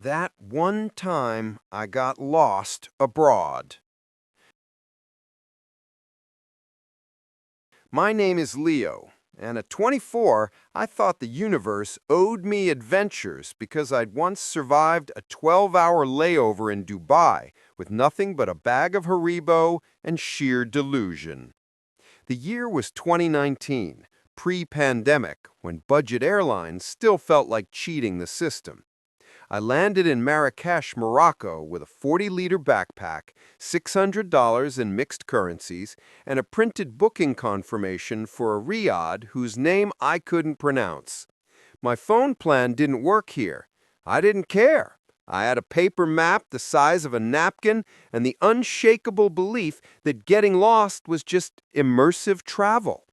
That one time I got lost abroad. My name is Leo, and at 24, I thought the universe owed me adventures because I'd once survived a 12-hour layover in Dubai with nothing but a bag of Haribo and sheer delusion. The year was 2019, pre-pandemic, when budget airlines still felt like cheating the system. I landed in Marrakesh, Morocco with a 40-liter backpack, $600 in mixed currencies, and a printed booking confirmation for a riad whose name I couldn't pronounce. My phone plan didn't work here. I didn't care. I had a paper map the size of a napkin and the unshakable belief that getting lost was just immersive travel.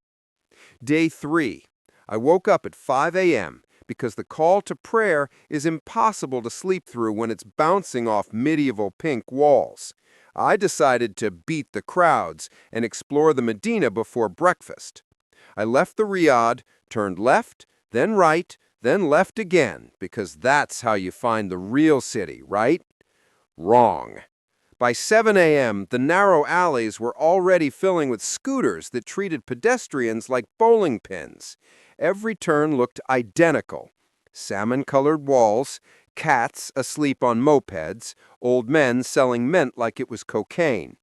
Day 3. I woke up at 5 a.m. because the call to prayer is impossible to sleep through when it's bouncing off medieval pink walls. I decided to beat the crowds and explore the Medina before breakfast. I left the riad, turned left, then right, then left again, because that's how you find the real city, right? Wrong. By 7 a.m., the narrow alleys were already filling with scooters that treated pedestrians like bowling pins. Every turn looked identical. Salmon-colored walls, cats asleep on mopeds, old men selling mint like it was cocaine.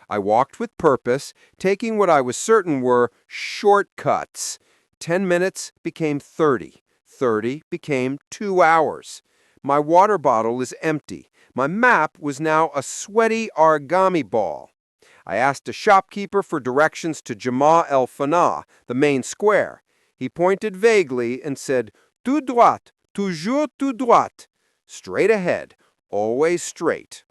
I walked with purpose, taking what I was certain were shortcuts. 10 minutes became 30. 30 became 2 hours. My water bottle is empty. My map was now a sweaty origami ball. I asked a shopkeeper for directions to Jama el Fana, the main square. He pointed vaguely and said, "Tout droit, toujours tout droit." Straight ahead, always straight.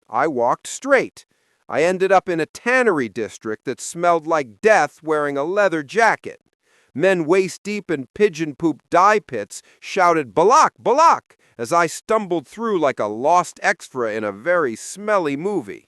I walked straight. I ended up in a tannery district that smelled like death wearing a leather jacket. Men waist-deep in pigeon-poop dye pits shouted "Balak, Balak!" as I stumbled through like a lost extra in a very smelly movie.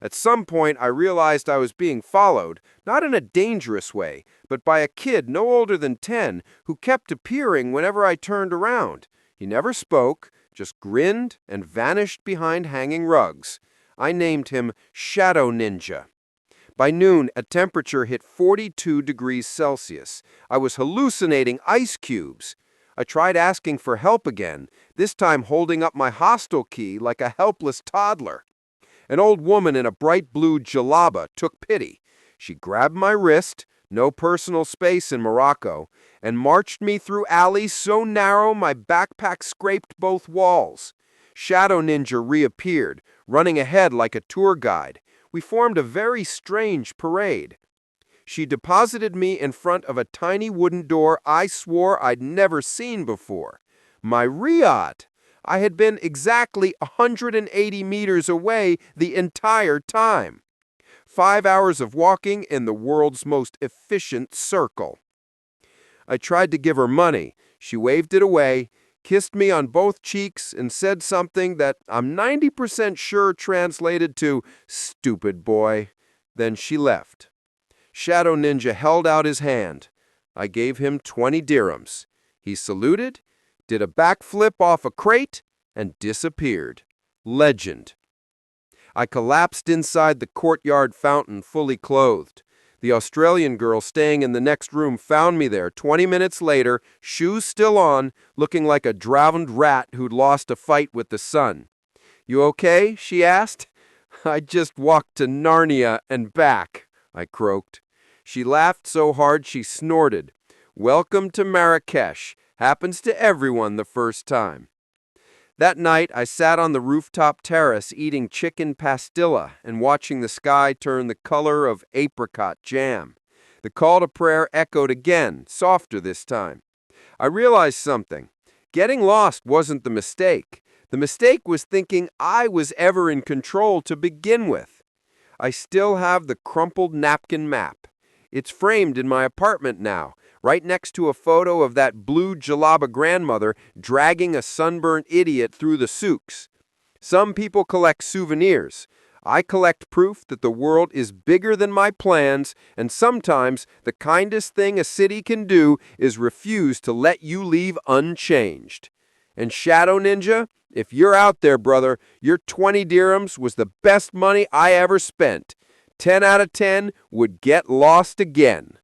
At some point, I realized I was being followed, not in a dangerous way, but by a kid no older than 10 who kept appearing whenever I turned around. He never spoke, just grinned and vanished behind hanging rugs. I named him Shadow Ninja. By noon, a temperature hit 42 degrees Celsius. I was hallucinating ice cubes. I tried asking for help again, this time holding up my hostel key like a helpless toddler. An old woman in a bright blue jalaba took pity. She grabbed my wrist, no personal space in Morocco, and marched me through alleys so narrow my backpack scraped both walls. Shadow Ninja reappeared, running ahead like a tour guide. We formed a very strange parade. She deposited me in front of a tiny wooden door I swore I'd never seen before. My riad! I had been exactly 180 meters away the entire time. 5 hours of walking in the world's most efficient circle. I tried to give her money. She waved it away, kissed me on both cheeks, and said something that I'm 90% sure translated to, "Stupid boy." Then she left. Shadow Ninja held out his hand. I gave him 20 dirhams. He saluted, did a backflip off a crate, and disappeared. Legend. I collapsed inside the courtyard fountain fully clothed. The Australian girl staying in the next room found me there 20 minutes later, shoes still on, looking like a drowned rat who'd lost a fight with the sun. "You okay?" she asked. "I just walked to Narnia and back," I croaked. She laughed so hard she snorted. "Welcome to Marrakesh. Happens to everyone the first time." That night, I sat on the rooftop terrace eating chicken pastilla and watching the sky turn the color of apricot jam. The call to prayer echoed again, softer this time. I realized something. Getting lost wasn't the mistake. The mistake was thinking I was ever in control to begin with. I still have the crumpled napkin map. It's framed in my apartment now, right next to a photo of that blue jalaba grandmother dragging a sunburned idiot through the souks. Some people collect souvenirs. I collect proof that the world is bigger than my plans, and sometimes the kindest thing a city can do is refuse to let you leave unchanged. And Shadow Ninja, if you're out there, brother, your 20 dirhams was the best money I ever spent. 10 out of 10 would get lost again.